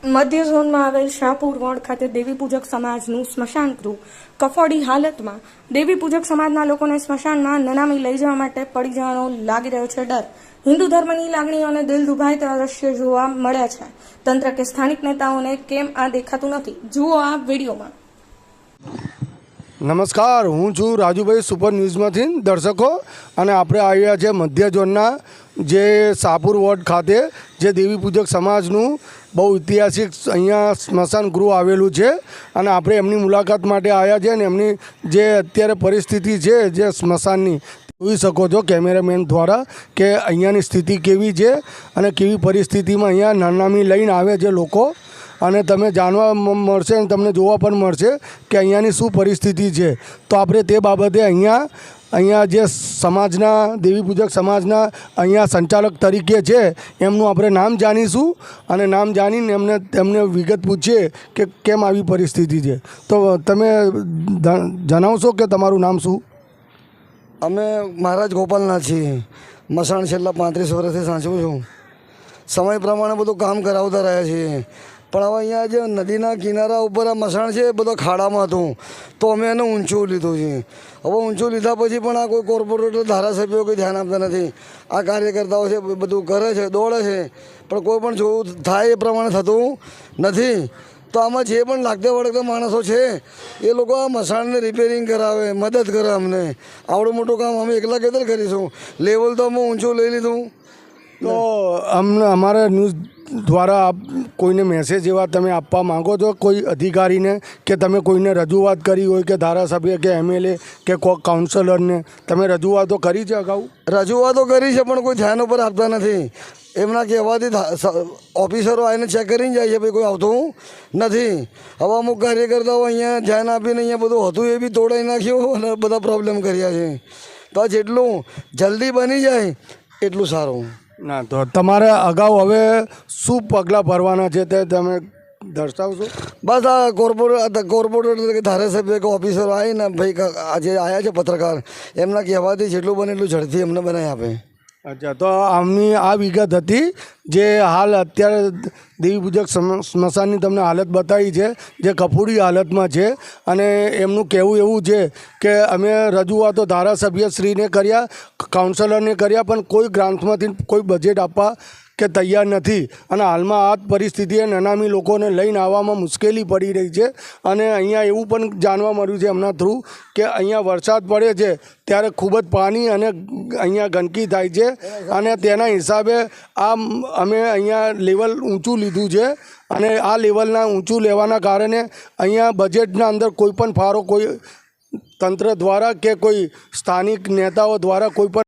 મધ્ય ઝોનમાં આવેલ શાહપુર વોર્ડ ખાતે દેવી પૂજક સમાજનું સ્મશાન ગૃહ કફોડી હાલતમાં દેવી પૂજક સમાજના લોકોને સ્મશાનમાં નનામી લઈ જવા માટે પડી જવાનો લાગી રહ્યો છે ડર। હિન્દુ ધર્મની લાગણીઓને દિલ દુભાય તેવા દ્રશ્ય જોવા મળ્યા છે। તંત્ર કે સ્થાનિક નેતાઓને કેમ આ દેખાતું નથી? જુઓ આ વિડીયોમાં। નમસ્કાર, હું છું રાજુભાઈ સુપર ન્યૂઝમાંથી દર્શકો, અને આપણે આવ્યા છે મધ્ય ઝોનના જે શાહપુર વોર્ડ ખાતે જે દેવી પૂજક સમાજનું બહુ ઐતિહાસિક અહીંયા સ્મશાન ગૃહ આવેલું છે, અને આપણે એમની મુલાકાત માટે આવ્યા છે। અને એમની જે અત્યારે પરિસ્થિતિ છે જે સ્મશાનની જોઈ શકો છો કેમેરામેન દ્વારા કે અહીંયાની સ્થિતિ કેવી છે અને કેવી પરિસ્થિતિમાં અહીંયા નનામી લઈને આવે છે લોકો, અને તમે જાણવા મળશે અને તમને જોવા પણ મળશે કે અહીંયાની શું પરિસ્થિતિ છે। તો આપણે તે બાબતે અહીંયા જે સમાજના દેવી પૂજક સમાજના અહીંયા સંચાલક તરીકે છે એમનું આપણે નામ જાણીશું, અને નામ જાણીને એમને વિગત પૂછીએ કે કેમ આવી પરિસ્થિતિ છે। તો તમે જણાવશો કે તમારું નામ શું? અમે મહારાજ ગોપાલનાથ છીએ। મસાણ છેલ્લા 35 વર્ષથી સાચવું છું। સમય પ્રમાણે બધું કામ કરાવતા રહ્યા છીએ, પણ હવે અહીંયા જે નદીના કિનારા ઉપર આ મસાણ છે એ બધો ખાડામાં હતું, તો અમે એને ઊંચું લીધું છે। હવે ઊંચું લીધા પછી પણ આ કોઈ કોર્પોરેટર ધારાસભ્યો કોઈ ધ્યાન આપતા નથી। આ કાર્યકર્તાઓ છે બધું કરે છે, દોડે છે, પણ કોઈ પણ જોવું થાય એ પ્રમાણે થતું નથી। તો આમાં જે પણ લાગતા વળગતા માણસો છે એ લોકો આ મસાણને રિપેરિંગ કરાવે, મદદ કરે અમને। આવડું મોટું કામ અમે એકલા કેદર કરીશું? લેવલ તો અમે ઊંચું લઈ લીધું। તો અમને અમારા ન્યૂઝ દ્વારા કોઈને મેસેજ એવા તમે આપવા માંગો છો કોઈ અધિકારીને, કે તમે કોઈને રજૂઆત કરી હોય કે ધારાસભ્ય કે એમએલએ કે કોઈ કાઉન્સિલરને તમે રજૂઆતો કરી છે અગાઉ? રજૂઆતો કરી છે, પણ કોઈ ધ્યાન ઉપર આપતા નથી। એમના કહેવાથી ઓફિસરો આવીને ચેક કરીને જાય છે, ભાઈ કોઈ આવતું નથી। હવે અમુક કાર્યકર્તાઓ અહીંયા ધ્યાન આપીને અહીંયા બધું હતું એ બી તોડાઈ નાખ્યું અને બધા પ્રોબ્લેમ કર્યા છે। તો આ જેટલું જલ્દી બની જાય એટલું સારું। ના, તો તમારે અગાઉ હવે શું પગલાં ભરવાના છે તે તમે દર્શાવશો? બસ આ કોર્પોરેટર કે ધારાસભ્ય કે ઓફિસરો આવીને ભાઈ આજે આવ્યા છે પત્રકાર, એમના કહેવાથી જેટલું બને એટલું ઝડપથી અમને બનાવી આપે। અચ્છા, તો આમની આ વિગત હતી જે હાલ અત્યારે દેવી પૂજક સ્મશાનની તમને હાલત બતાવી છે જે કફોડી હાલતમાં છે, અને એમનું કહેવું એવું છે કે અમે રજૂઆતો ધારાસભ્યશ્રીને કર્યા, કાઉન્સિલરને કર્યા, પણ કોઈ ગ્રાન્ટમાંથી કોઈ બજેટ આપવા કે તૈયાર નથી। અને હાલમાં આ પરિસ્થિતિએ નનામી લોકોને લઈને આવવામાં મુશ્કેલી પડી રહી છે। અને અહીંયા એવું પણ જાણવા મળ્યું છે એમના થ્રુ કે અહીંયા વરસાદ પડે છે ત્યારે ખૂબ જ પાણી અને અહીંયા ગંદકી થાય છે, અને તેના હિસાબે અમે અહીંયા લેવલ ઊંચું લીધું છે, અને આ લેવલના ઊંચું લેવાના કારણે અહીંયા બજેટના અંદર કોઈ પણ ફાળો કોઈ તંત્ર દ્વારા કે કોઈ સ્થાનિક નેતાઓ દ્વારા કોઈ પણ